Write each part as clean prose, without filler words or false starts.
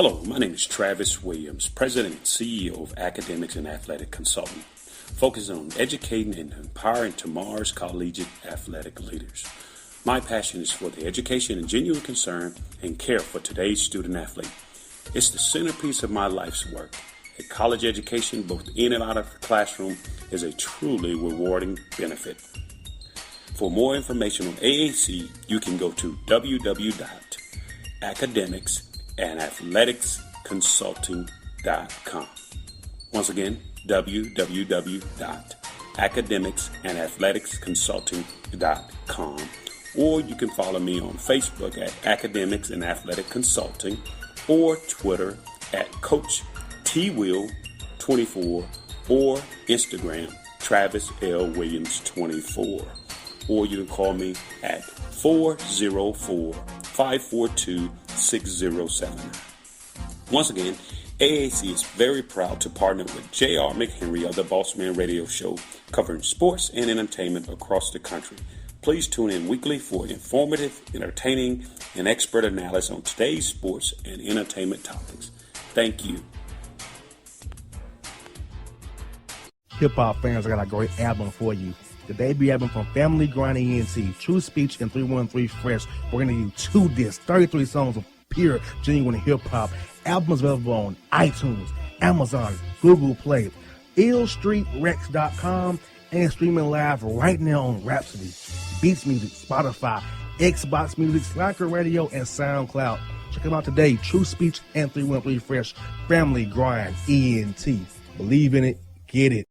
Hello, my name is Travis Williams, President and CEO of Academics and Athletic Consulting, focusing on educating and empowering tomorrow's collegiate athletic leaders. My passion is for the education and genuine concern and care for today's student athlete. It's the centerpiece of my life's work. A college education, both in and out of the classroom, is a truly rewarding benefit. For more information on AAC, you can go to www.academicsandathleticsconsulting.com. Once again, www.academicsandathleticsconsulting.com. Or you can follow me on Facebook at Academics and Athletic Consulting or Twitter at Coach TWill24 or Instagram Travis L. Williams 24. Or you can call me at 404-542-6079. Once again, AAC is very proud to partner with J.R. McHenry of the Bossman Radio Show, covering sports and entertainment across the country. Please tune in weekly for informative, entertaining, and expert analysis on today's sports and entertainment topics. Thank you. Hip-hop fans, I got a great album for you. The debut album from Family Grind ENT, TrueSpeech and 313 Fresh. We're going to give you 2 discs, 33 songs of pure, genuine hip-hop. Albums available on iTunes, Amazon, Google Play, illstreetrex.com, and streaming live right now on Rhapsody, Beats Music, Spotify, Xbox Music, Spreaker Radio, and SoundCloud. Check them out today. TrueSpeech and 313 Fresh. Family Grind ENT. Believe in it. Get it.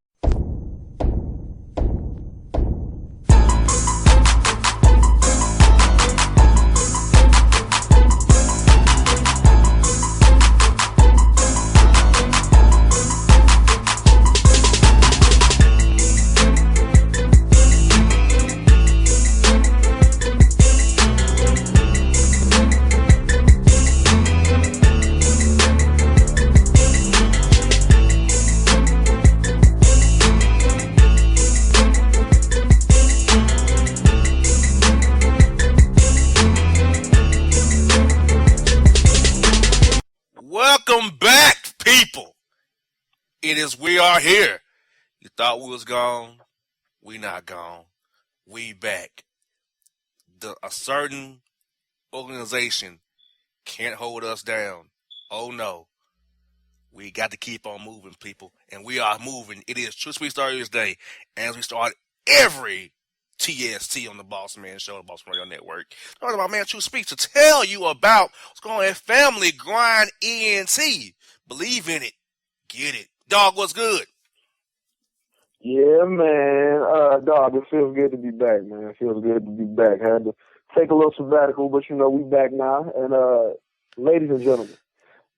We are here. You thought we was gone. We not gone. We back. A certain organization can't hold us down. Oh no. We got to keep on moving, people. And we are moving. It is TrueSpeech Thursday. As we start every TST on the Bossman Show, the Bossman Radio Network. Talking about man TrueSpeech to tell you about what's going on at Family Grind ENT. Believe in it. Get it. Dog, what's good? Yeah, man. Dog, it feels good to be back, man. It feels good to be back. Had to take a little sabbatical, but, we back now. And, ladies and gentlemen,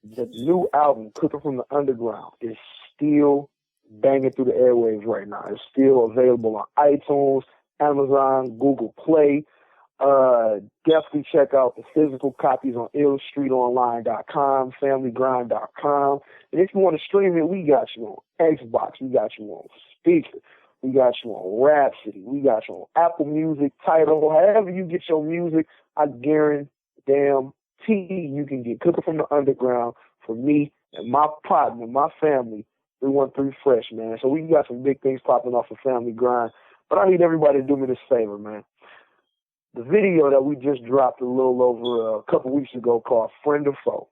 the new album, Cooking from the Underground, is still banging through the airwaves right now. It's still available on iTunes, Amazon, Google Play. Definitely check out the physical copies on illstreetonline.com, familygrind.com. And if you want to stream it, we got you on Xbox, we got you on Spreaker, we got you on Rhapsody, we got you on Apple Music, Tidal, however you get your music, I guarantee you can get Cooking from the Underground for me and my partner, my family, 313 Fresh, man. So we got some big things popping off of Family Grind. But I need everybody to do me this favor, man. The video that we just dropped a little over a couple weeks ago called Friend or Foe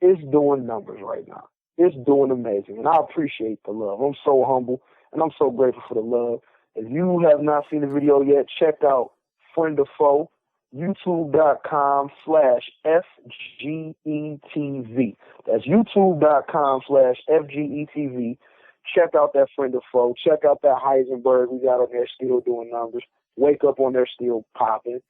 is doing numbers right now. It's doing amazing, and I appreciate the love. I'm so humble, and I'm so grateful for the love. If you have not seen the video yet, check out Friend or Foe, youtube.com/FGETV. That's youtube.com/FGETV. Check out that Friend or Foe. Check out that Heisenberg we got on there still doing numbers. Wake Up on there still popping. A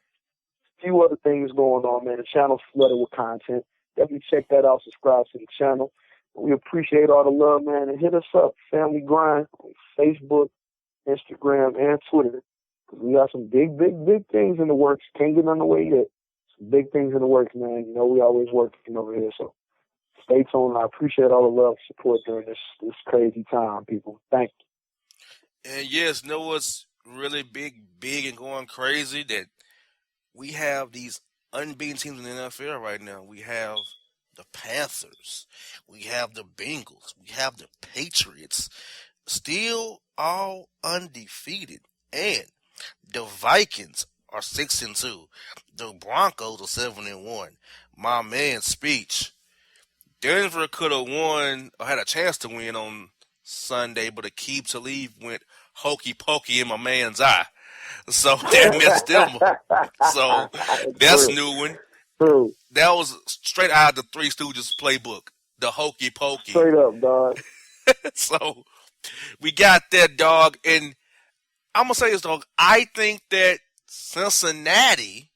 few other things going on, man. The channel's flooded with content. Definitely check that out. Subscribe to the channel. We appreciate all the love, man. And hit us up, Family Grind, on Facebook, Instagram, and Twitter. We got some big things in the works. Can't get on the way yet. Some big things in the works, man. We always working over here. So stay tuned. I appreciate all the love and support during this crazy time, people. Thank you. And yes, what's really big and going crazy that we have these unbeaten teams in the NFL right now. We have the Panthers. Panthers, we have the Bengals, we have the Patriots, still all undefeated, and the Vikings are 6-2. The Broncos are 7-1. My man Speech. Denver could have won or had a chance to win on Sunday, but Aqib Talib went hokey pokey in my man's eye. So that messed them up. So that's True. new one. True. That was straight out of the Three Stooges playbook. The hokey pokey. Straight up, dog. So we got that, dog. And I'm going to say this, dog. I think that Cincinnati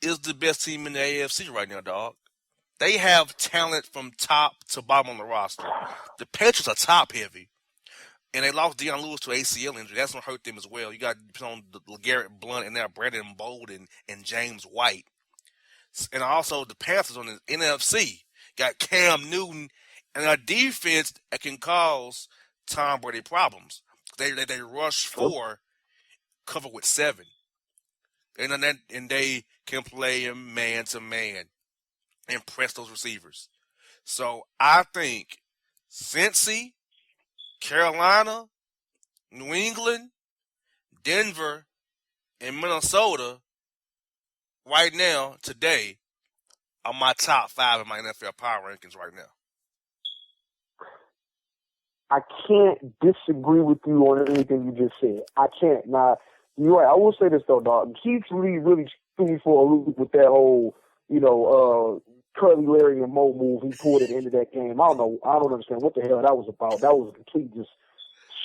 is the best team in the AFC right now, dog. They have talent from top to bottom on the roster. The Patriots are top heavy, and they lost Deion Lewis to ACL injury. That's going to hurt them as well. You got on LeGarrette Blount and now Brandon Bolden and James White. And also the Panthers on the NFC got Cam Newton and a defense that can cause Tom Brady problems. They rush 4, cover with 7. And they can play him man to man and press those receivers. So I think Cincy, Carolina, New England, Denver, and Minnesota right now, today, are my top 5 in my NFL power rankings right now. I can't disagree with you on anything you just said. I can't. Now, you're right. I will say this, though, dog. Keith Lee really threw me for a loop with that whole, Curly, Larry, and Moe move he pulled at the end of that game. I don't know. I don't understand what the hell that was about. That was complete just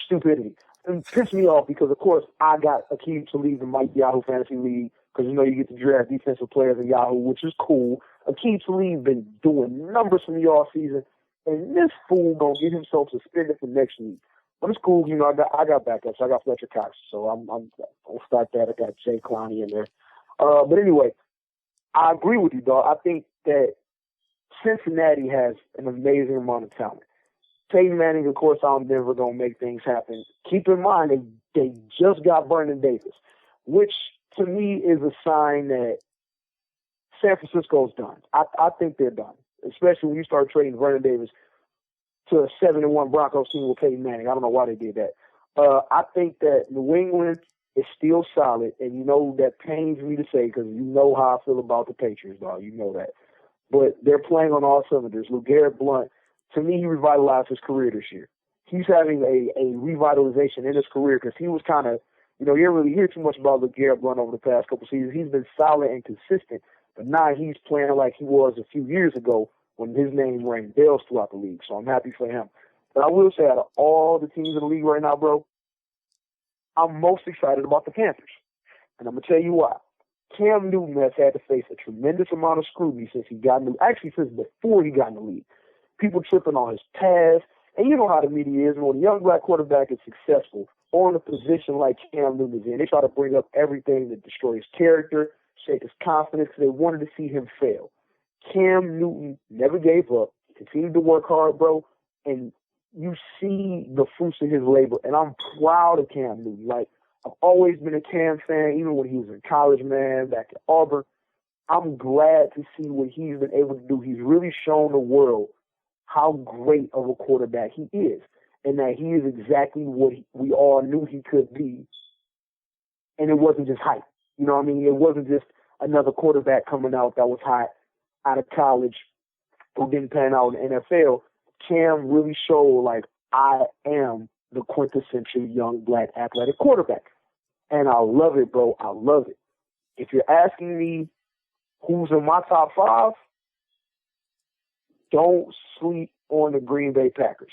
stupidity. And it pissed me off because, of course, I got Aqib Talib in my Yahoo Fantasy League because, you get to draft defensive players in Yahoo, which is cool. Aqib Talib been doing numbers for me all season, and this fool gonna get himself suspended for next week. But it's cool, I got backups. I got Fletcher Cox, so I'll start that. I got Jay Clowney in there. But anyway, I agree with you, dog. I think that Cincinnati has an amazing amount of talent. Peyton Manning, of course, out in Denver, going to make things happen. Keep in mind, they just got Vernon Davis, which to me is a sign that San Francisco's done. I think they're done, especially when you start trading Vernon Davis to a 7-1 Broncos team with Peyton Manning. I don't know why they did that. I think that New England is still solid, and that pains me to say because you know how I feel about the Patriots, dog. You know that. But they're playing on all cylinders. LeGarrette Blount, to me, he revitalized his career this year. He's having a revitalization in his career because he was kind of, you don't really hear too much about LeGarrette Blount over the past couple seasons. He's been solid and consistent, but now he's playing like he was a few years ago when his name rang bells throughout the league. So I'm happy for him. But I will say, out of all the teams in the league right now, bro, I'm most excited about the Panthers. And I'm going to tell you why. Cam Newton has had to face a tremendous amount of scrutiny since since before he got in the league. People tripping on his pass. And you know how the media is. When a young black quarterback is successful on a position like Cam Newton is in, they try to bring up everything that destroys character, shake his confidence, because they wanted to see him fail. Cam Newton never gave up, continued to work hard, bro, and you see the fruits of his labor. And I'm proud of Cam Newton. Like, I've always been a Cam fan, even when he was in college, man, back at Auburn. I'm glad to see what he's been able to do. He's really shown the world how great of a quarterback he is, and that he is exactly what we all knew he could be. And it wasn't just hype. You know what I mean? It wasn't just another quarterback coming out that was hot out of college who didn't pan out in the NFL. Cam really showed, like, I am the quintessential young black athletic quarterback. And I love it, bro. I love it. If you're asking me who's in my top 5, don't sleep on the Green Bay Packers.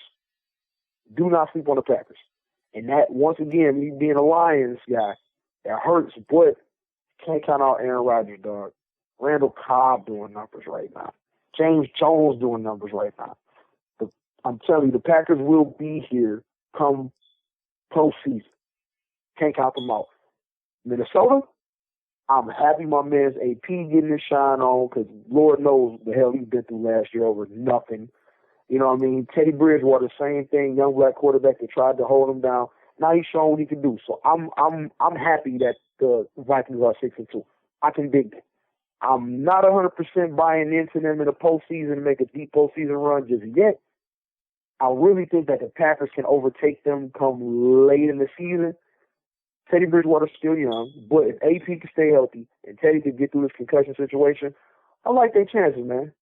Do not sleep on the Packers. And that, once again, me being a Lions guy, that hurts, but can't count out Aaron Rodgers, dog. Randall Cobb doing numbers right now. James Jones doing numbers right now. I'm telling you, the Packers will be here come postseason. Can't count them out. Minnesota, I'm happy my man's AP getting his shine on because Lord knows the hell he's been through last year over nothing. You know what I mean? Teddy Bridgewater, same thing, young black quarterback that tried to hold him down. Now he's showing what he can do. So I'm happy that the Vikings are 6-2. I can dig that. I'm not 100% buying into them in the postseason to make a deep postseason run just yet. I really think that the Packers can overtake them come late in the season. Teddy Bridgewater's still young, but if AP can stay healthy and Teddy can get through this concussion situation, I like their chances, man.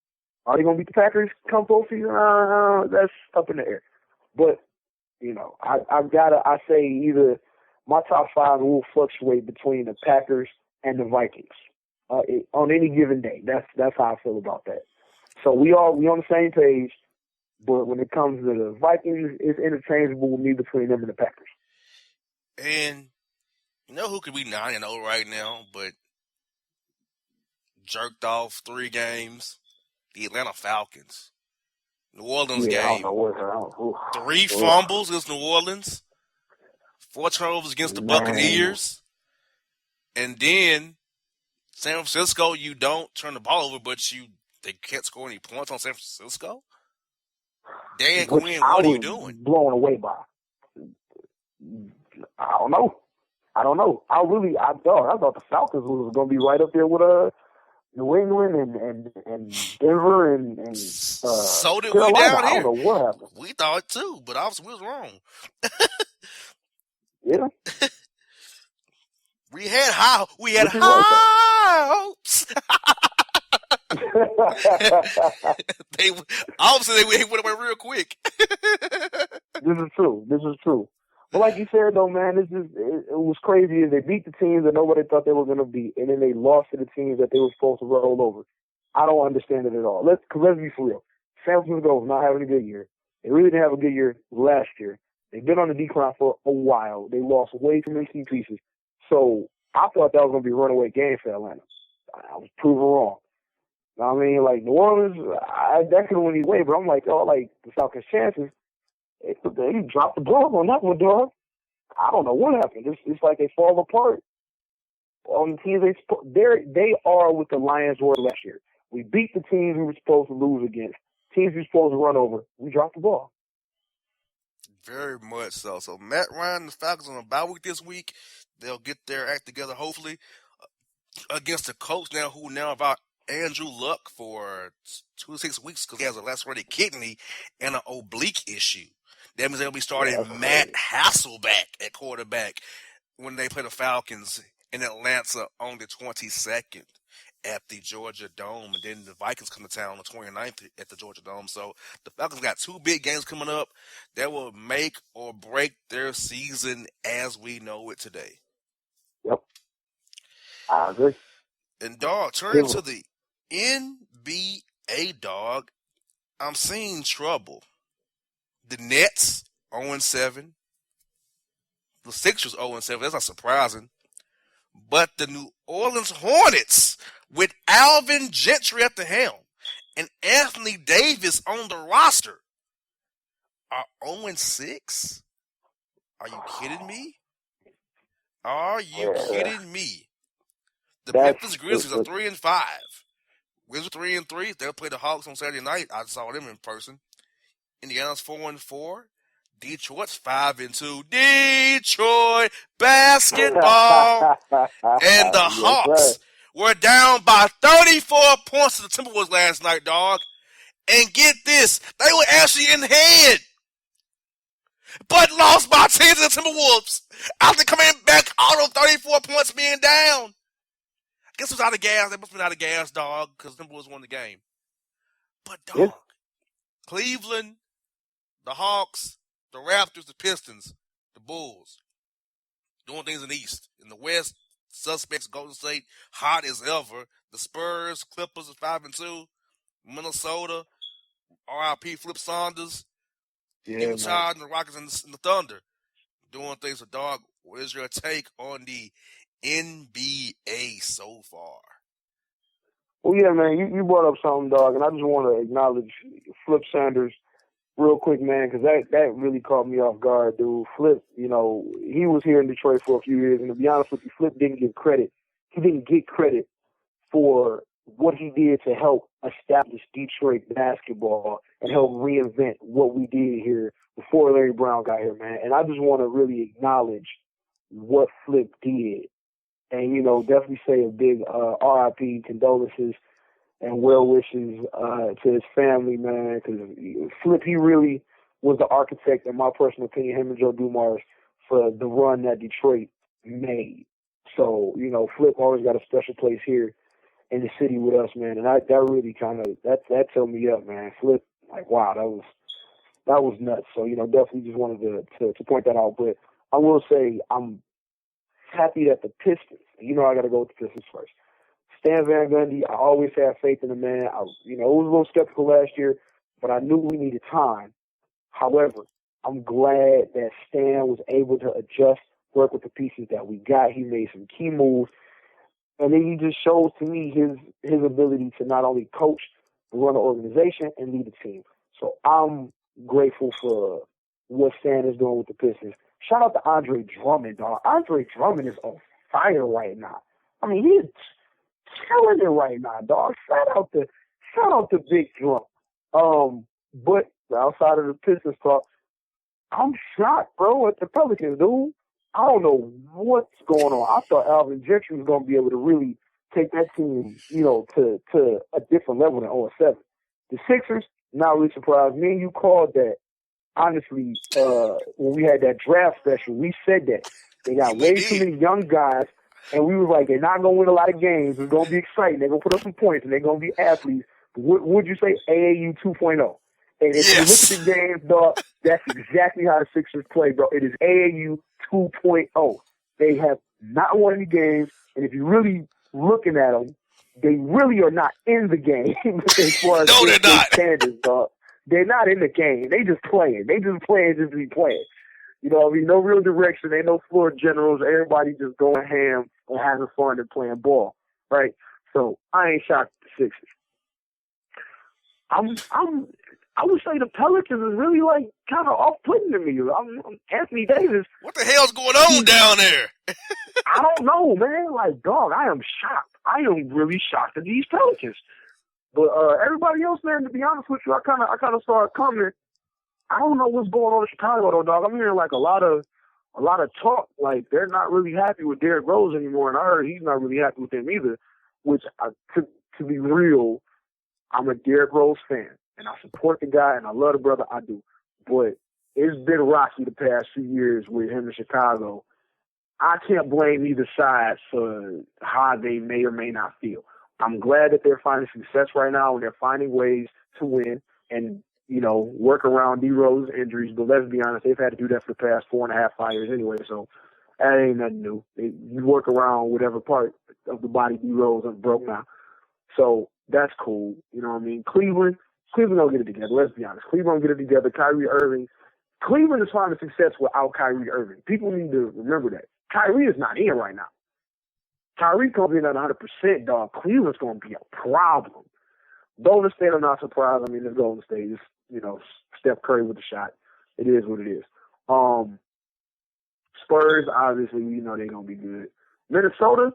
Are they going to beat the Packers come postseason? That's up in the air. But, I say either my top five will fluctuate between the Packers and the Vikings on any given day. That's how I feel about that. So we on the same page, but when it comes to the Vikings, it's interchangeable with me between them and the Packers. And you know who could be 9-0 right now, but jerked off 3 games? The Atlanta Falcons. New Orleans game. I don't know 3 fumbles against New Orleans. 4 turnovers against the Buccaneers. And then San Francisco, you don't turn the ball over, but they can't score any points on San Francisco? Dan Quinn, what are you doing? Blown away by. I don't know. I thought the Falcons was going to be right up there with New England and Denver and so did Carolina. we down here. I don't know what happened. We thought too, but obviously we was wrong. Yeah. We had high hopes. they went away real quick. This is true. But like you said, though, man, it was crazy. They beat the teams that nobody thought they were going to beat, and then they lost to the teams that they were supposed to roll over. I don't understand it at all. Let's be for real. San Francisco is not having a good year. They really didn't have a good year last year. They've been on the decline for a while. They lost way too many key pieces. So I thought that was going to be a runaway game for Atlanta. I was proven wrong. I mean, like New Orleans, that could have went either way, but I'm like, the Falcons' chances. They dropped the ball on that one, dog. I don't know what happened. It's like they fall apart on the teams they are with the Lions were last year. We beat the teams we were supposed to lose against. Teams we were supposed to run over. We dropped the ball. Very much so. So Matt Ryan, the Falcons on a bye week this week. They'll get their act together, hopefully, against the Colts who have Andrew Luck for 2 to 6 weeks because he has a lacerated kidney and an oblique issue. That means they'll be starting Matt Hasselbeck at quarterback when they play the Falcons in Atlanta on the 22nd at the Georgia Dome. And then the Vikings come to town on the 29th at the Georgia Dome. So the Falcons got 2 big games coming up that will make or break their season as we know it today. Yep. I agree. And, dog, turning to the NBA, dog, I'm seeing trouble. The Nets 0-7. The Sixers 0-7. That's not surprising. But the New Orleans Hornets, with Alvin Gentry at the helm and Anthony Davis on the roster, are 0-6? Are you kidding me? Are you kidding me? The Memphis Grizzlies are 3-5. Wizards 3-3. They'll play the Hawks on Saturday night. I saw them in person. Indiana's 4-4. Detroit's 5-2. Detroit basketball. And the Hawks were down by 34 points to the Timberwolves last night, dog. And get this, they were actually in hand, but lost by 10 to the Timberwolves after coming back out of 34 points being down. I guess it was out of gas. They must have been out of gas, dog, because the Timberwolves won the game. But, dog, Cleveland, the Hawks, the Raptors, the Pistons, the Bulls, doing things in the East. In the West, suspects, Golden State, hot as ever. The Spurs, Clippers are 5-2. Minnesota, RIP Flip Saunders, Utah, and the Rockets and the Thunder, doing things. So, dog, what is your take on the NBA so far? Well, yeah, man, you brought up something, dog, and I just want to acknowledge Flip Sanders real quick, man, because that really caught me off guard, dude. Flip, he was here in Detroit for a few years, and to be honest with you, Flip didn't get credit. He didn't get credit for what he did to help establish Detroit basketball and help reinvent what we did here before Larry Brown got here, man. And I just want to really acknowledge what Flip did and, you know, definitely say a big RIP, condolences, and well wishes to his family, man, because Flip, he really was the architect, in my personal opinion, him and Joe Dumars, for the run that Detroit made. So, you know, Flip always got a special place here in the city with us, man, and that really kind of, that turned me up, man. Flip, like, wow, that was nuts. So, you know, definitely just wanted to point that out. But I will say I'm happy that the Pistons, you know, I got to go with the Pistons first. Stan Van Gundy, I always had faith in the man. You know, it was a little skeptical last year, but I knew we needed time. However, I'm glad that Stan was able to adjust, work with the pieces that we got. He made some key moves. And then he just shows to me his ability to not only coach, but run an organization and lead a team. So I'm grateful for what Stan is doing with the Pistons. Shout out to Andre Drummond, dog. Andre Drummond is on fire right now. I mean, he's killing it right now, dog. Shout out to Big Drum. But outside of the Pistons talk, I'm shocked, bro, at the Pelicans, dude. I don't know what's going on. I thought Alvin Gentry was going to be able to really take that team, you know, to a different level than 0-7. The Sixers, not really surprised. Me and you called that. Honestly, when we had that draft special, we said that. They got way too many young guys, and we was like, they're not going to win a lot of games. It's going to be exciting. They're going to put up some points, and they're going to be athletes. Would you say AAU 2.0? And if you look at the games, dog, that's exactly how the Sixers play, bro. It is AAU 2.0. They have not won any games, and if you're really looking at them, they really are not in the game as far as no, they're not. Standards, dog. They're not in the game. They just playing. They just playing just to be playing. You know what I mean? No real direction. Ain't no floor generals. Everybody just going ham and having fun and playing ball, right? So I ain't shocked at the Sixers. I would say the Pelicans is really like kind of off-putting to me. I'm Anthony Davis. What the hell's going on down there? I don't know, man. Like, dog, I am shocked. I am really shocked at these Pelicans. But everybody else, man, to be honest with you, I kind of saw it coming. I don't know what's going on in Chicago, though, dog. I'm hearing like a lot of talk. Like they're not really happy with Derrick Rose anymore, and I heard he's not really happy with them either. Which, to be real, I'm a Derrick Rose fan. And I support the guy, and I love the brother, I do. But it's been rocky the past few years with him in Chicago. I can't blame either side for how they may or may not feel. I'm glad that they're finding success right now, and they're finding ways to win and, you know, work around D-Rose injuries. But let's be honest, they've had to do that for the past 4.5, 5 years anyway, so that ain't nothing new. You work around whatever part of the body D-Rose broke now. So that's cool. You know what I mean? Cleveland don't get it together. Let's be honest. Cleveland don't get it together. Kyrie Irving. Cleveland is finding success without Kyrie Irving. People need to remember that. Kyrie is not in right now. Kyrie comes in at 100%, dog. Cleveland's going to be a problem. Golden State, I'm not surprised. I mean, it's Golden State. It's, you know, Steph Curry with the shot. It is what it is. Spurs, obviously, you know they're going to be good. Minnesota,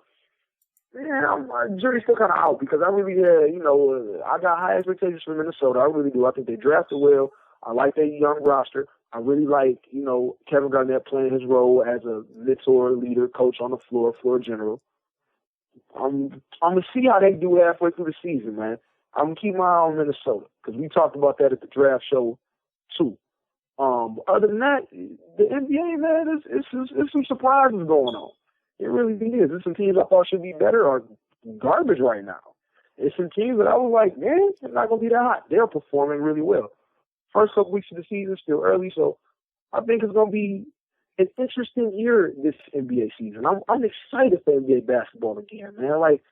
yeah, my jury's still kind of out because I really, I got high expectations for Minnesota. I really do. I think they drafted well. I like their young roster. I really like, you know, Kevin Garnett playing his role as a mentor, leader, coach on the floor general. I'm going to see how they do halfway through the season, man. I'm going to keep my eye on Minnesota because we talked about that at the draft show, too. Other than that, the NBA, man, it's some surprises going on. It really is. There's some teams I thought should be better are garbage right now. There's some teams that I was like, man, they're not going to be that hot. They're performing really well. First couple weeks of the season, still early, so I think it's going to be an interesting year this NBA season. I'm excited for NBA basketball again, man. Like,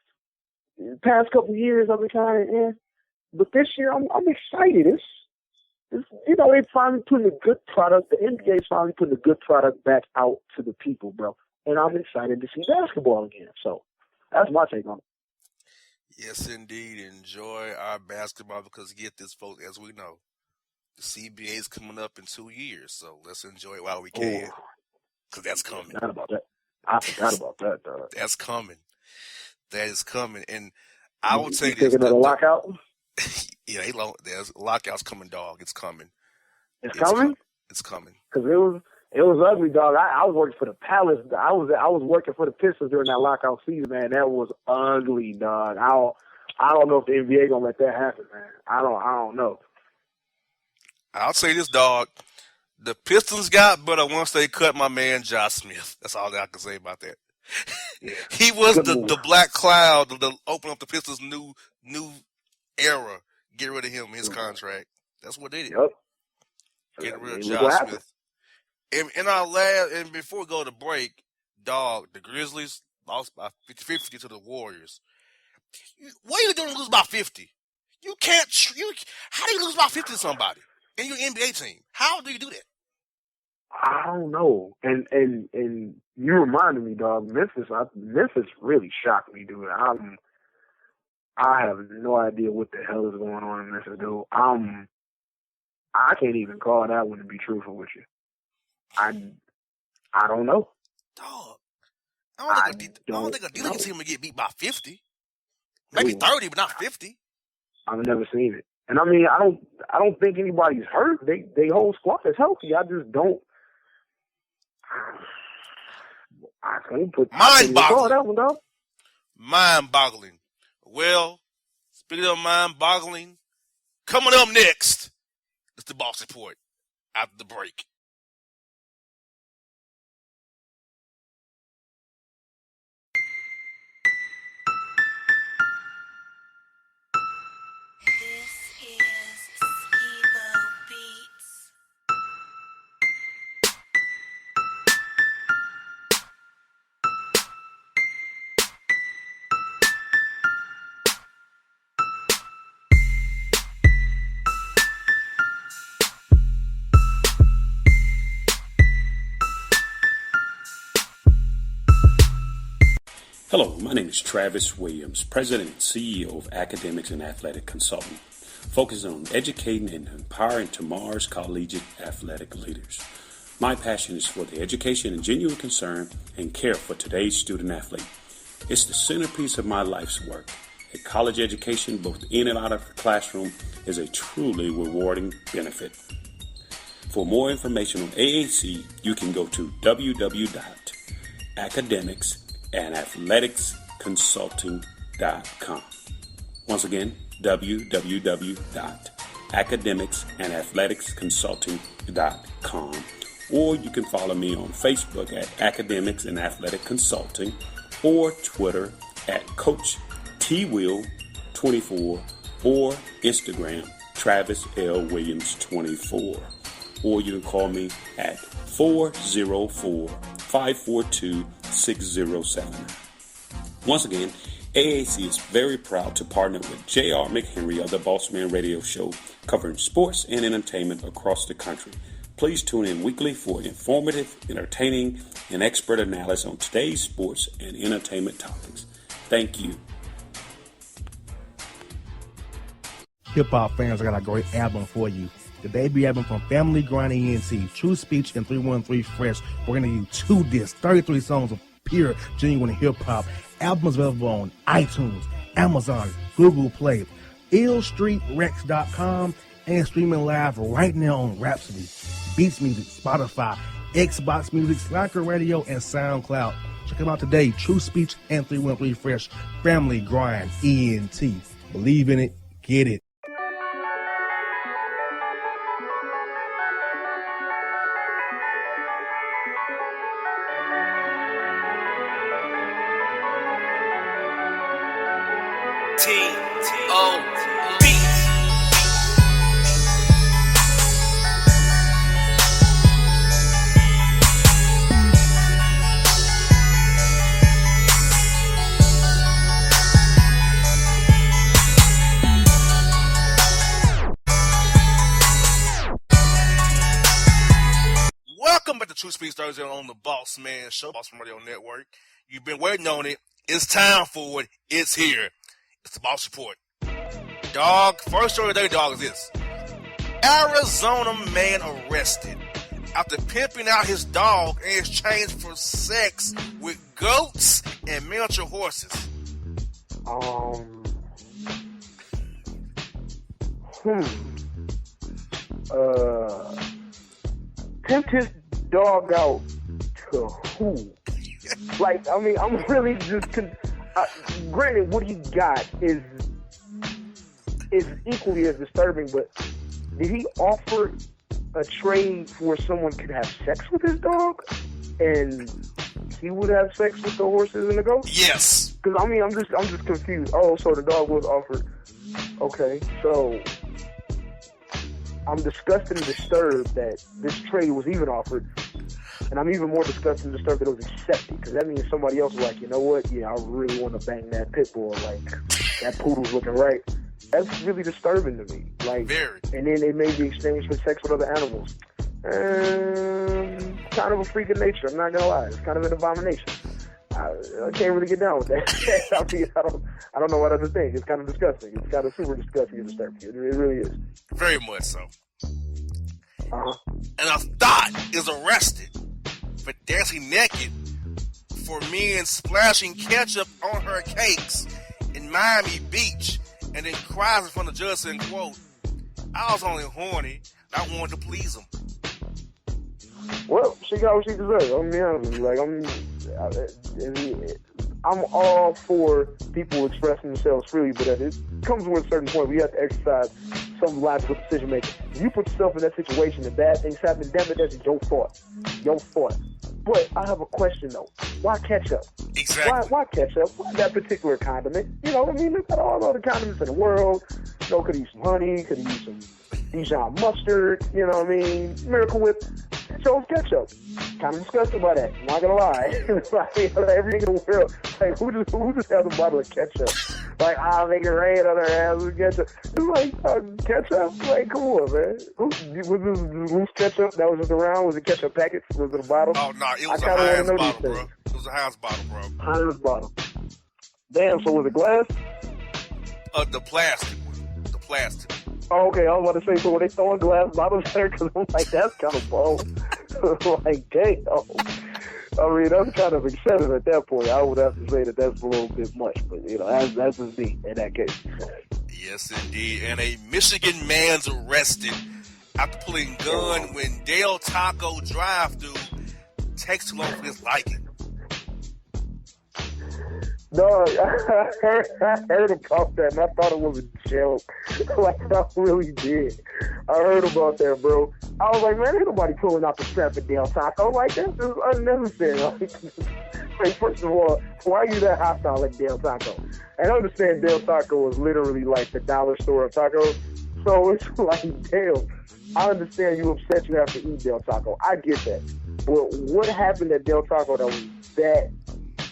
the past couple of years, I've been kind of, but this year, I'm excited. It's, you know, they're finally putting a good product. The NBA is finally putting a good product back out to the people, bro. And I'm excited to see basketball again. So that's my take on it. Yes, indeed. Enjoy our basketball because get this, folks, as we know, the CBA is coming up in 2 years. So let's enjoy it while we can because that's coming. I forgot about that, dog. That's coming. That is coming. And I would say this. Thinking of a lockout? Yeah, there's lockouts coming, dog. It's coming. It's coming? It's coming. Because It was ugly, dog. I was working for the Palace. I was working for the Pistons during that lockout season, man. That was ugly, dog. I don't know if the NBA gonna let that happen, man. I don't know. I'll say this, dog. The Pistons got better once they cut my man Josh Smith. That's all that I can say about that. Yeah. He was the black cloud to open up the Pistons' new era. Get rid of him, his contract. That's what they did. Yep. Get rid of Josh Smith. And before we go to break, dog, the Grizzlies lost by 50 to the Warriors. What are you doing to lose by 50? You can't. How do you lose by 50 to somebody in your NBA team? How do you do that? I don't know. And you reminded me, dog. Memphis really shocked me, dude. I have no idea what the hell is going on in Memphis, dude. I can't even call that one to be truthful with you. I don't know. Dog, I don't think a D-League team will get beat by 50. Maybe 30, but not 50. I've never seen it. And I mean, I don't think anybody's hurt. They whole squad is healthy. I just don't. I can't put mind-boggling. That one, dog. Mind-boggling. Well, speaking of mind-boggling, coming up next is the Boss Report after the break. Hello, my name is Travis Williams, President and CEO of Academics and Athletic Consulting, focusing on educating and empowering tomorrow's collegiate athletic leaders. My passion is for the education and genuine concern and care for today's student athlete. It's the centerpiece of my life's work. A college education, both in and out of the classroom, is a truly rewarding benefit. For more information on AAC, you can go to www.academicsandathleticsconsulting.com. Once again, www.academicsandathleticsconsulting.com. Or you can follow me on Facebook at Academics and Athletic Consulting or Twitter at Coach TWill24 or Instagram Travis L. Williams 24. Or you can call me at 404-542-6079. Once again, AAC is very proud to partner with J.R. McHenry of the Bossman Radio Show, covering sports and entertainment across the country. Please tune in weekly for informative, entertaining, and expert analysis on today's sports and entertainment topics. Thank you. Hip-hop fans, I got a great album for you. The debut album from Family Grind ENT, TrueSpeech and 313 Fresh. We're going to use 2 discs, 33 songs of pure, genuine hip-hop. Albums available on iTunes, Amazon, Google Play, illstreetrex.com, and streaming live right now on Rhapsody, Beats Music, Spotify, Xbox Music, Spreaker Radio, and SoundCloud. Check them out today. TrueSpeech and 313 Fresh. Family Grind ENT. Believe in it. Get it. Welcome back to TrueSpeech Thursday on the Bossman Show, Bossman Radio Network. You've been waiting on it. It's time for it. It's here. It's the Boss Report. Dog, first story of the day, dog, is this. Arizona man arrested after pimping out his dog in exchange for sex with goats and miniature horses. Pimped his dog out to who? Like, I mean, I'm really just... granted, what he got is equally as disturbing, but did he offer a trade where someone could have sex with his dog and he would have sex with the horses and the goats? Yes. Because I mean, I'm just confused. Oh, so the dog was offered. Okay, so I'm disgusted and disturbed that this trade was even offered, and I'm even more disgusted and disturbed that it was accepted, because that means somebody else was like, you know what? Yeah, I really want to bang that pit bull. Like, that poodle's looking right. That's really disturbing to me. Like, very. And then they made the exchange for sex with other animals. Kind of a freak of nature. I'm not gonna lie. It's kind of an abomination. I can't really get down with that. I mean, I don't know what other thing. It's kind of disgusting. It's kind of super disgusting and disturbing. It really is. Very much so. Uh-huh. And a thought is arrested for dancing naked for men splashing ketchup on her cakes in Miami Beach, and then cries in front of the judge saying, quote, "I was only horny. I wanted to please him." Well, she got what she deserves. I'm be honest with you. Like, I'm all for people expressing themselves freely, but it comes with a certain point where you have to exercise some logical decision making. If you put yourself in that situation and bad things happen, damn it, that's your fault. Your fault. But I have a question though. Why ketchup? Exactly. Why ketchup? Why that particular condiment? You know what I mean? Look at all the condiments in the world. You know, could he use some honey? Could he use some Dijon mustard? You know what I mean? Miracle Whip. Chose ketchup. Kind of disgusted by that. I'm not gonna lie. Like, everything in the world. Like, who just has a bottle of ketchup? Like, I'll make it rain on their ass with ketchup. It's like, ketchup? Like, come on, man. Was this loose ketchup that was just around? Was it ketchup packets? Was it a bottle? Oh, no, it was a Heinz bottle, bro. It was a Heinz bottle, bro. Heinz bottle. Damn, so was it glass? The plastic one. The plastic. Oh, okay, I was about to say, so were they throwing glass bottles there? Because I'm like, that's kind of bold. Like, damn. I mean, that's kind of excessive at that point. I would have to say that that's a little bit much. But, you know, that's just me in that case. Yes, indeed. And a Michigan man's arrested after pulling gun when Del Taco drive-thru takes too long for his liking. No, I heard about that, and I thought it was a joke. Like, I really did. I heard about that, bro. I was like, man, ain't nobody pulling out the strap at Del Taco. Like, this is unnecessary. Like, first of all, why are you that hostile at Del Taco? And I understand Del Taco is literally like the dollar store of tacos. So it's like, damn, I understand you upset you have to eat Del Taco. I get that. But what happened at Del Taco that was that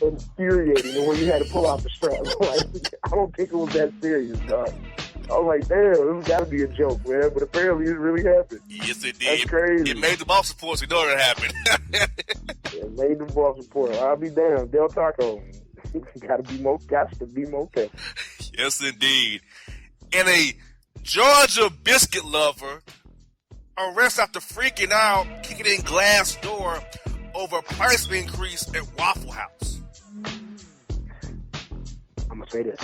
infuriating when you had to pull out the strap? Like, I don't think it was that serious, dog. I was like, damn, this gotta be a joke, man. But apparently it really happened. Yes, it did. That's crazy. It made the boss reports. We know it happened. It made the boss report. I'll be damned. Del Taco. Gotta be more careful. Yes, indeed. And a Georgia biscuit lover arrested after freaking out, kicking in glass door over price increase at Waffle House. I'm gonna say this.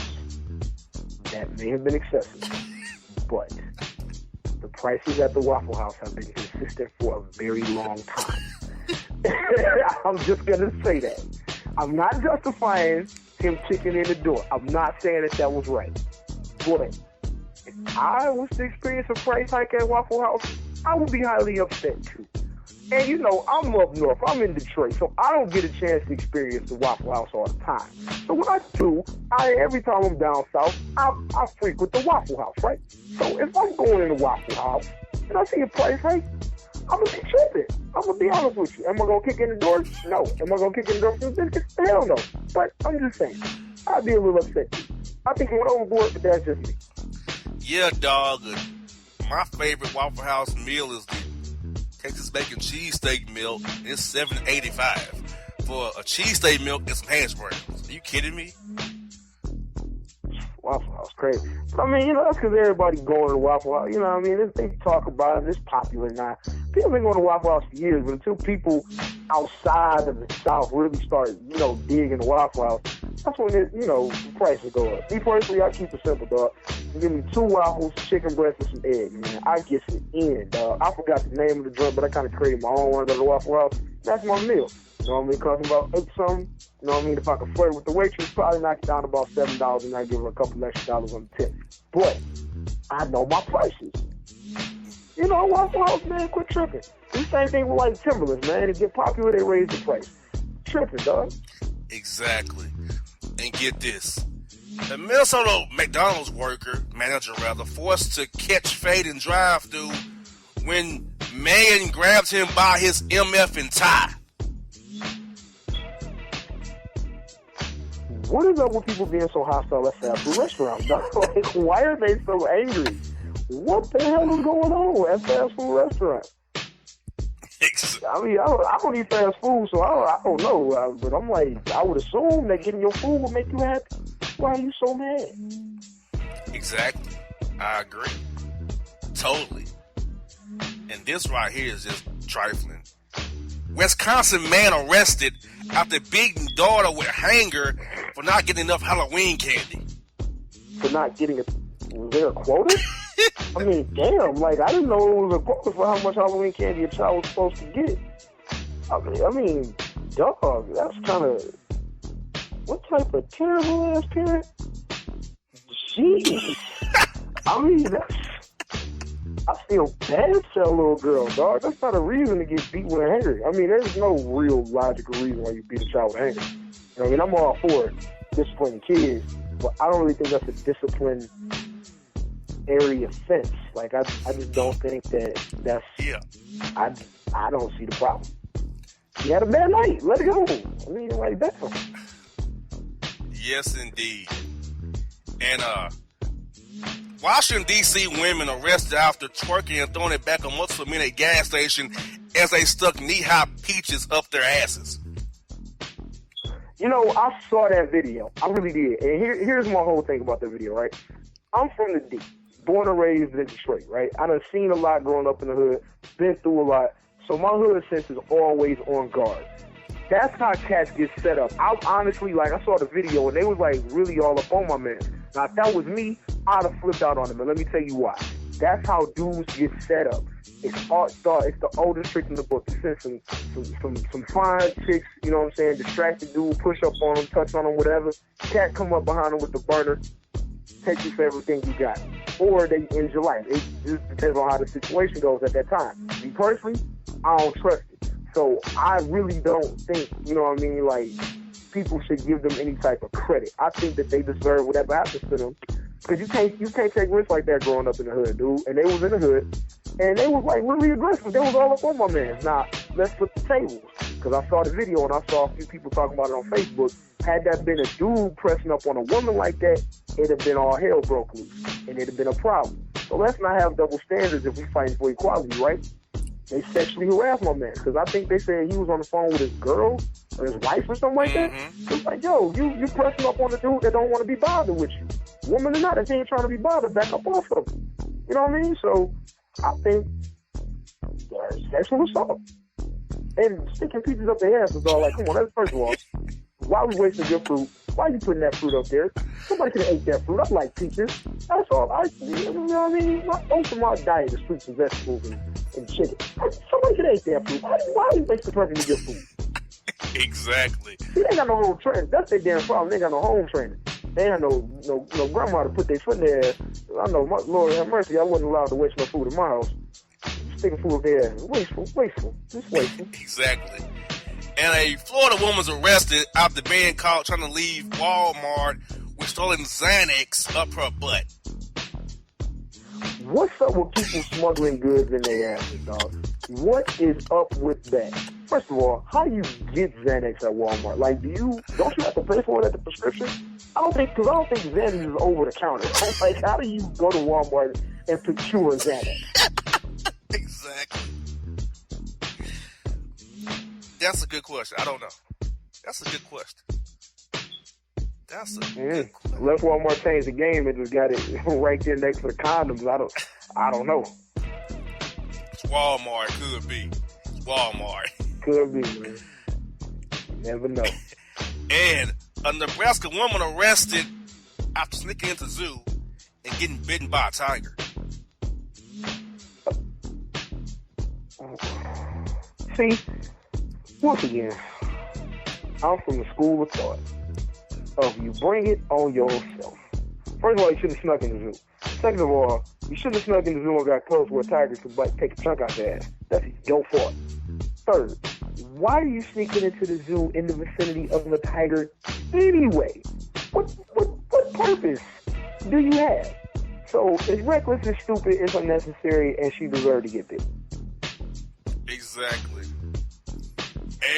That may have been excessive, but the prices at the Waffle House have been consistent for a very long time. I'm just gonna say that. I'm not justifying him kicking in the door. I'm not saying that was right. But if I was to experience a price hike at Waffle House, I would be highly upset too. And you know, I'm up north. I'm in Detroit, so I don't get a chance to experience the Waffle House all the time. So what I do, every time I'm down south, I frequent the Waffle House, right? So if I'm going in the Waffle House and I see a price hike, I'm gonna be tripping. I'm gonna be honest with you. Am I gonna kick in the door? No. Am I gonna kick in the door for the biscuits? Hell no. But I'm just saying, I'd be a little upset too. I think it went overboard, but that's just me. Yeah, dog. My favorite Waffle House meal is the Texas bacon cheesesteak meal. It's $7.85 for a cheesesteak milk and some hash browns. Are you kidding me? Waffle House crazy. I mean, you know, that's because everybody's going to Waffle House. You know what I mean? They talk about it. It's popular now. People have been going to Waffle House for years, but until people outside of the South really start, you know, digging the Waffle House, that's when, the prices go up. Me personally, I keep it simple, dog. Give me 2 waffles, chicken breast, and some eggs, man. I get it in, dog. I forgot the name of the joint, but I kind of created my own one at the Waffle House. That's my meal. You know what I mean? Costing about 8 something. You know what I mean? If I could flirt with the waitress, probably knock it down about $7 and I give her a couple extra dollars on the tip. But I know my prices. You know, Waffle House, man, quit tripping. The same thing with like Timberlands, man. They get popular, they raise the price. Tripping, dog. Exactly. And get this. The Minnesota McDonald's manager, forced to catch fade and drive through when man grabs him by his MF and tie. What is up with people being so hostile at fast food restaurants, dog? Like, why are they so angry? What the hell is going on at fast food restaurants? I mean, I don't eat fast food, so I don't know. But I'm like, I would assume that getting your food would make you happy. Why are you so mad? Exactly. I agree. Totally. And this right here is just trifling. Wisconsin man arrested after beating daughter with hanger for not getting enough Halloween candy. For not getting it? Was there a quota? I mean, damn, like, I didn't know it was a quota for how much Halloween candy a child was supposed to get. I mean, dog, that's kind of, what type of terrible ass parent? Jeez. I mean, I feel bad for a little girl, dog. That's not a reason to get beat with a hanger. I mean, there's no real logical reason why you beat a child with a hanger. You know, I mean, I'm all for disciplining kids, but I don't really think that's a discipline area offense. Like, I just don't think that's. Yeah. I don't see the problem. You had a bad night. Let it go. I mean, like that. Yes, indeed. And Washington, D.C. women arrested after twerking and throwing it back on multiple men at gas station as they stuck knee-high peaches up their asses. You know, I saw that video. I really did. And here's my whole thing about that video, right? I'm from the D, born and raised in Detroit, right? I done seen a lot growing up in the hood, been through a lot. So my hood sense is always on guard. That's how cats get set up. I honestly, like, I saw the video and they was like really all up on my man. Now, if that was me, I'd have flipped out on him. And let me tell you why. That's how dudes get set up. It's the oldest trick in the book. You send some fine chicks, you know what I'm saying, distracted dude, push up on him, touch on him, whatever. Cat come up behind him with the burner, take you for everything you got. Or they end your life. It just depends on how the situation goes at that time. Me personally, I don't trust it. So I really don't think, you know what I mean, like, people should give them any type of credit. I think that they deserve whatever happens to them. Because you can't take risks like that growing up in the hood, dude. And they was in the hood, and they was like really aggressive. They was all up on my man. Now, let's flip the tables. Because I saw the video and I saw a few people talking about it on Facebook. Had that been a dude pressing up on a woman like that, it'd have been all hell broke loose. And it'd have been a problem. So let's not have double standards if we fighting for equality, right? They sexually harassed my man because I think they said he was on the phone with his girl or his wife or something like that. It's like, yo, you pressing up on the dude that don't want to be bothered with you. Woman or not, if he ain't trying to be bothered, back up off of him. You know what I mean? So I think sexual assault. And sticking pieces up their ass is all like, come on, that's first of all, why are we wasting your fruit? Why are you putting that fruit up there? Somebody could have ate that fruit. I like peaches. That's all. You know what I mean? Most of my diet is fruits and vegetables and chicken. Somebody could have ate that fruit. Why are you wasting person with your food? Exactly. See, they ain't got no home training. That's their damn problem. They ain't got no home training. They ain't no grandma to put their foot in there. I know, my Lord have mercy, I wasn't allowed to waste no food in my house. Sticking food up there. Wasteful. Just wasteful. Exactly. And a Florida woman's arrested after being caught trying to leave Walmart with stolen Xanax up her butt. What's up with people smuggling goods in their asses, dog? What is up with that? First of all, how do you get Xanax at Walmart? Like, don't you have to pay for it at the prescription? I don't think Xanax is over the counter. Like, how do you go to Walmart and procure Xanax? Exactly. That's a good question. I don't know. That's a good question. Good question. Unless Walmart changed the game and just got it right there next to the condoms, I don't know. It's Walmart. Could be. It's Walmart. Could be, man. Never know. And a Nebraska woman arrested after sneaking into zoo and getting bitten by a tiger? See, once again, I'm from the school of thought of you bring it on yourself. First of all, you shouldn't have snuck in the zoo. Second of all, you shouldn't have snuck in the zoo and got close where a tiger could take a chunk out your ass. That's your fault. Third, why are you sneaking into the zoo in the vicinity of the tiger anyway? What purpose do you have? So it's reckless, it's stupid, it's unnecessary, and she deserved to get bit. Exactly.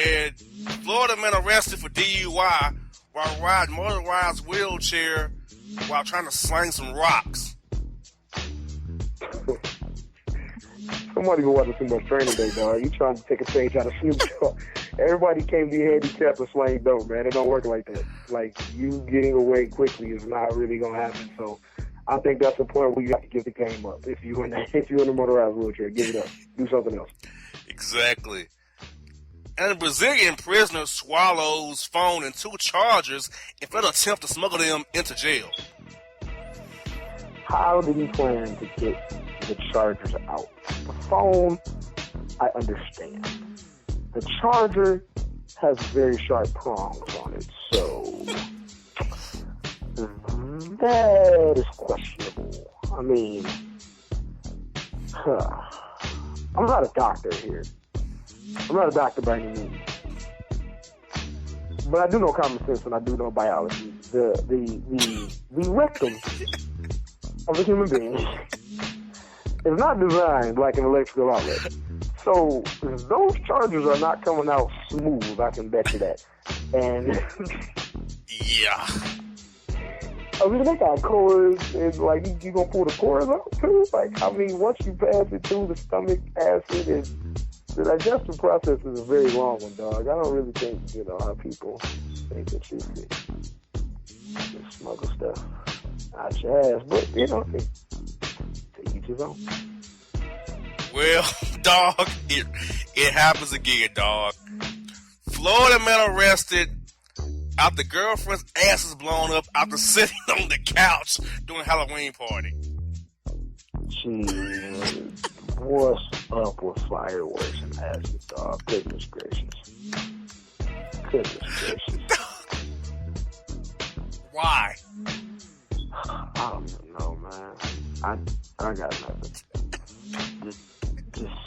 And Florida man arrested for DUI while riding motorized wheelchair while trying to sling some rocks. Somebody been watching too much Training Day, dog. You trying to take a page out of Snoop Dogg. Everybody can't be handicapped or slang dope, man. It don't work like that. Like, you getting away quickly is not really going to happen. So I think that's the point where you have to give the game up. If you're in a motorized wheelchair, give it up. Do something else. Exactly. And a Brazilian prisoner swallows phone and 2 chargers in an attempt to smuggle them into jail. How did he plan to get the chargers out? The phone, I understand. The charger has very sharp prongs on it, so that is questionable. I mean, I'm not a doctor here. I'm not a doctor by any means. But I do know common sense and I do know biology. The rectum of a human being is not designed like an electrical outlet. So those chargers are not coming out smooth, I can bet you that. And yeah. I mean, they got cords, and like you gonna pull the cords out too. Like, I mean, once you pass it through the stomach acid, and the digestive process is a very long one, dog. I don't really think how people think that you can just smuggle stuff out your ass, but to each his own. Well, dog, it happens again, dog. Florida man arrested after girlfriend's ass is blown up after sitting on the couch during Halloween party. Jeez, what's up with fireworks and acid, dog? Goodness gracious. Goodness gracious. Why? I don't even know, man. I got nothing. Just,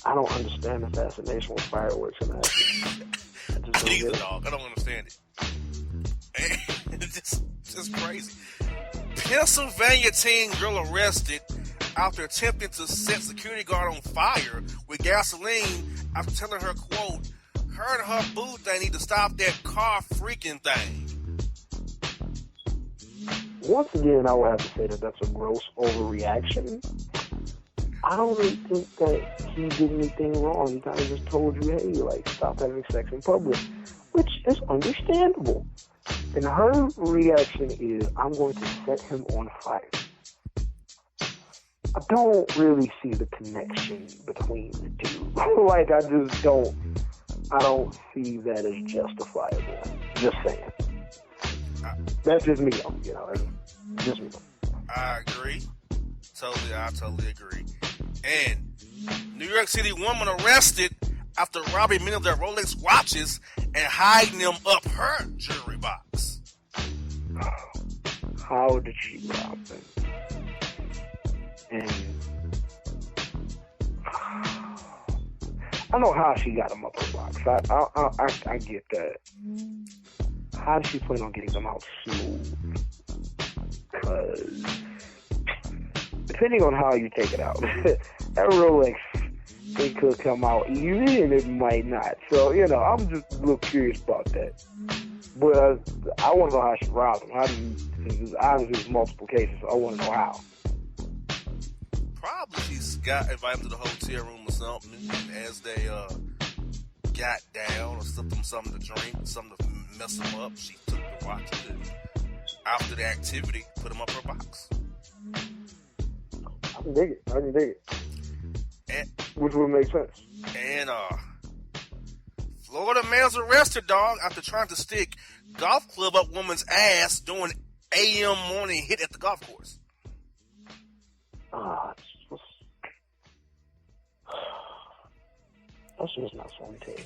I don't understand the fascination with fireworks and acid. Neither, dog. I don't understand it. It's just crazy. Pennsylvania teen girl arrested after attempting to set security guard on fire with gasoline after telling her, quote, her and her boo thing need to stop that car freaking thing. Once again, I would have to say that that's a gross overreaction. I don't really think that he did anything wrong. He kind of just told you, hey, like, stop having sex in public, which is understandable. And her reaction is, I'm going to set him on fire. I don't really see the connection between the two. Like, I don't see that as justifiable. Just saying. That's just me, just me. I agree. I totally agree. And New York City woman arrested after robbing many of their Rolex watches and hiding them up her jewelry box. How did she rob them? And I know how she got them up her box. I get that. How does she plan on getting them out smooth? Because depending on how you take it out, that Rolex, it could come out easy and it might not. So, I'm just a little curious about that. But I want to know how she robbed them. There's obviously multiple cases, so I want to know how. Probably she's got invited to the hotel room or something, and as they got down or something to drink, something to mess them up, she took the watches and after the activity, put them up her box. I can dig it. And, which would make sense. And Florida man's arrested, dog, after trying to stick golf club up woman's ass during a.m. morning hit at the golf course? That's just not sanitary.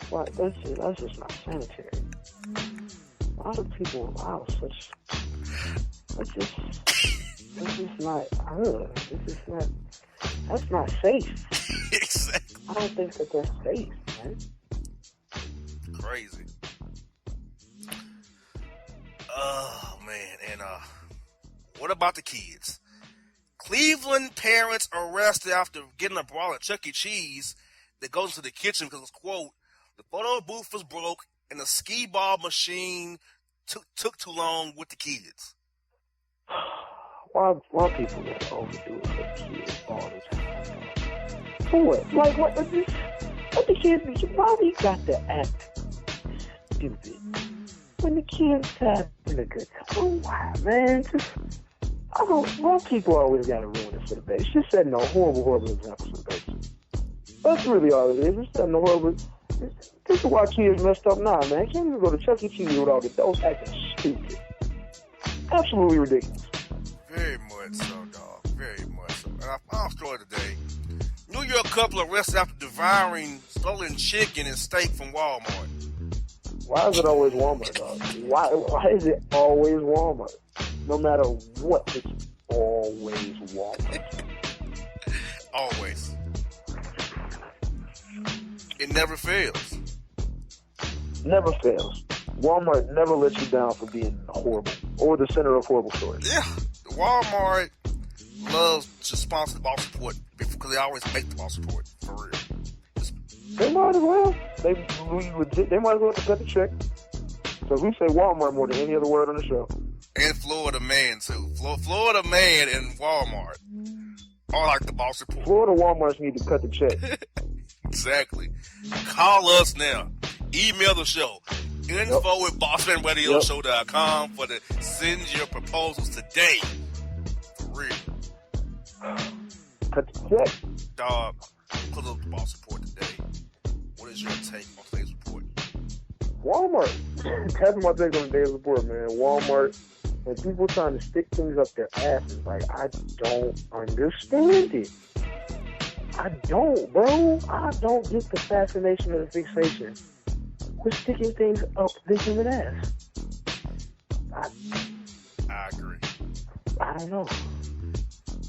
What? That's just not sanitary. A lot of people allow such. That's just not. That's not safe. Exactly. I don't think that that's safe, man. Crazy. Oh man, and what about the kids? Cleveland parents arrested after getting a brawl at Chuck E. Cheese that goes into the kitchen because, quote, the photo booth was broke and the skee ball machine took too long with the kids. Why people get overdo it for the kids all the time? For what? Like, what the kids do? Why we got to act stupid when the kids having a good time? Why, man? Why people always got to ruin it for the baby? It's just setting a horrible example for the baby. That's really all it is. It's setting a horrible. This is why kids messed up now, man. Can't even go to Chuck E. Cheese with all the adults acting stupid. Absolutely ridiculous. Very much so, dog. Very much so. And I found a story today. New York couple arrested after devouring stolen chicken and steak from Walmart. Why is it always Walmart, dog? Why is it always Walmart? No matter what, it's always Walmart. Always. It never fails. Never fails. Walmart never lets you down for being horrible or the center of horrible stories. Yeah. Walmart loves to sponsor the Boss Report because they always make the Boss Report, for real. They might as well. They might as well cut the check. Because we say Walmart more than any other word on the show. And Florida Man, too. Florida Man and Walmart are like the Boss Report. Florida Walmarts need to cut the check. Exactly. Call us now. Email the show. Info at BossmanRadioshow.com for the send your proposals today. For real. Cut the check. Dog, put up the Boss Report today. What is your take on today's report? Walmart. That's my take on today's report, man. Walmart and people trying to stick things up their asses. Like, I don't understand it. I don't, bro. I don't get the fascination or the fixation with sticking things up the human ass. I agree. I don't know.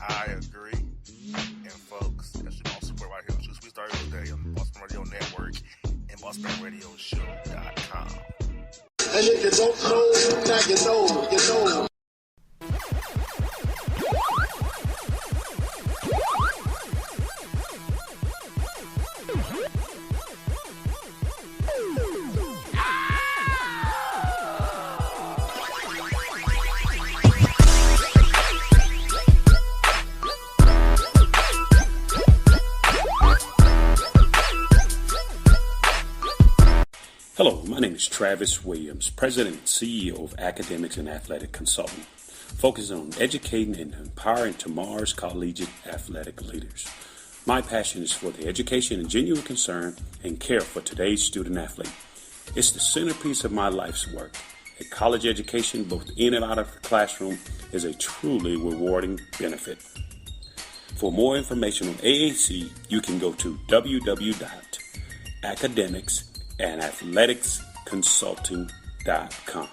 I agree. And folks, that's your Boss Report right here on TrueSpeech Thursday on the Bossman Radio Network and BossmanRadioshow.com. And if you don't know, now you know. Hello, my name is Travis Williams, President and CEO of Academics and Athletic Consulting, focusing on educating and empowering tomorrow's collegiate athletic leaders. My passion is for the education and genuine concern and care for today's student athlete. It's the centerpiece of my life's work. A college education, both in and out of the classroom, is a truly rewarding benefit. For more information on AAC, you can go to www.academicsandathleticsconsulting.com.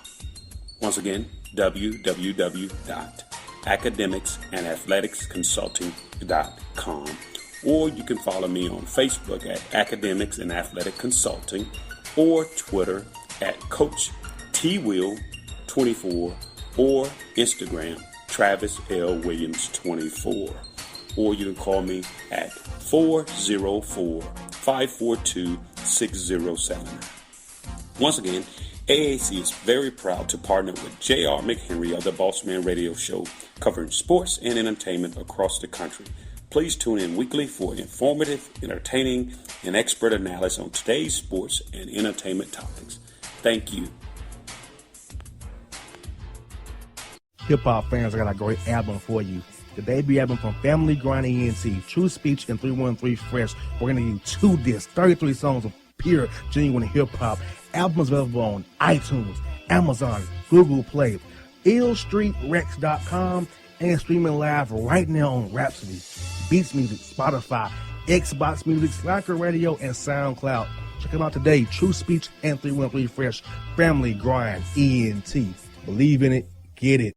Once again, www.academicsandathleticsconsulting.com. Or you can follow me on Facebook at Academics and Athletic Consulting or Twitter at Coach TWill24 or Instagram Travis L. Williams 24. Or you can call me at 404-542-6079. Once again, AAC is very proud to partner with J.R. McHenry of the Bossman Radio Show, covering sports and entertainment across the country. Please tune in weekly for informative, entertaining, and expert analysis on today's sports and entertainment topics. Thank you. Hip-hop fans, I got a great album for you. The debut album from Family Grind ENT, TrueSpeech and 313 Fresh. We're going to give you 2 discs, 33 songs of pure, genuine hip-hop. Albums available on iTunes, Amazon, Google Play. illstreetrex.com, and streaming live right now on Rhapsody, Beats Music, Spotify, Xbox Music, Slacker Radio, and SoundCloud. Check them out today. TrueSpeech and 313 Fresh. Family Grind ENT. Believe in it. Get it.